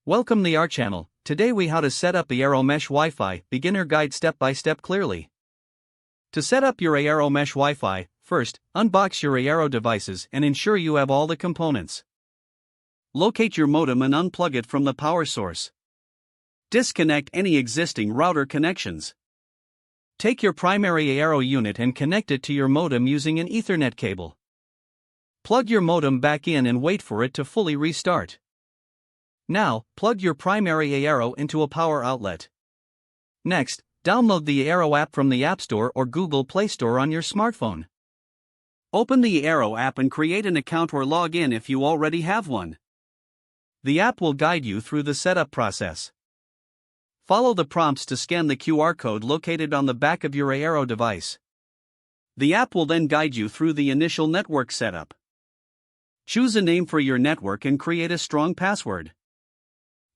Welcome to our channel. Today we how to set up the Eero Mesh Wi-Fi beginner guide step by step clearly. To set up your Eero Mesh Wi-Fi, first, unbox your Eero devices and ensure you have all the components. Locate your modem and unplug it from the power source. Disconnect any existing router connections. Take your primary Eero unit and connect it to your modem using an Ethernet cable. Plug your modem back in and wait for it to fully restart. Now, plug your primary Eero into a power outlet. Next, download the Eero app from the App Store or Google Play Store on your smartphone. Open the Eero app and create an account or log in if you already have one. The app will guide you through the setup process. Follow the prompts to scan the QR code located on the back of your Eero device. The app will then guide you through the initial network setup. Choose a name for your network and create a strong password.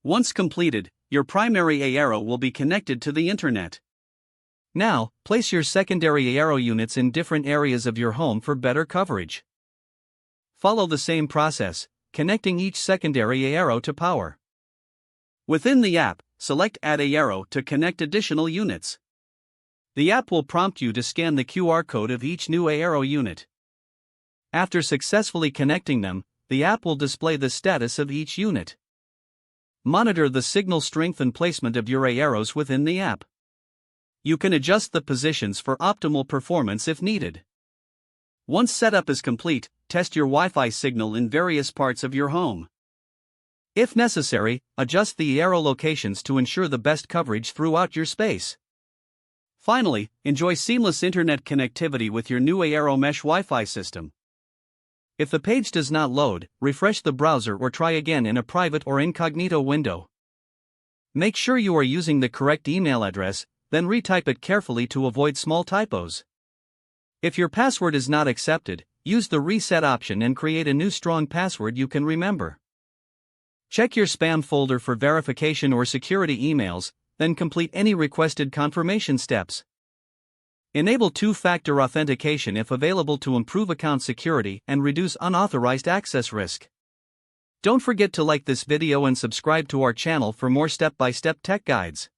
Once completed, your primary Eero will be connected to the internet. Now, place your secondary Eero units in different areas of your home for better coverage. Follow the same process, connecting each secondary Eero to power. Within the app, select Add Eero to connect additional units. The app will prompt you to scan the QR code of each new Eero unit. After successfully connecting them, the app will display the status of each unit. Monitor the signal strength and placement of your Eeros within the app. You can adjust the positions for optimal performance if needed. Once setup is complete, test your Wi-Fi signal in various parts of your home. If necessary, adjust the Eero locations to ensure the best coverage throughout your space. Finally, enjoy seamless internet connectivity with your new Eero Mesh Wi-Fi system. If the page does not load, refresh the browser or try again in a private or incognito window. Make sure you are using the correct email address, then retype it carefully to avoid small typos. If your password is not accepted, use the reset option and create a new strong password you can remember. Check your spam folder for verification or security emails, then complete any requested confirmation steps. Enable two-factor authentication if available to improve account security and reduce unauthorized access risk. Don't forget to like this video and subscribe to our channel for more step-by-step tech guides.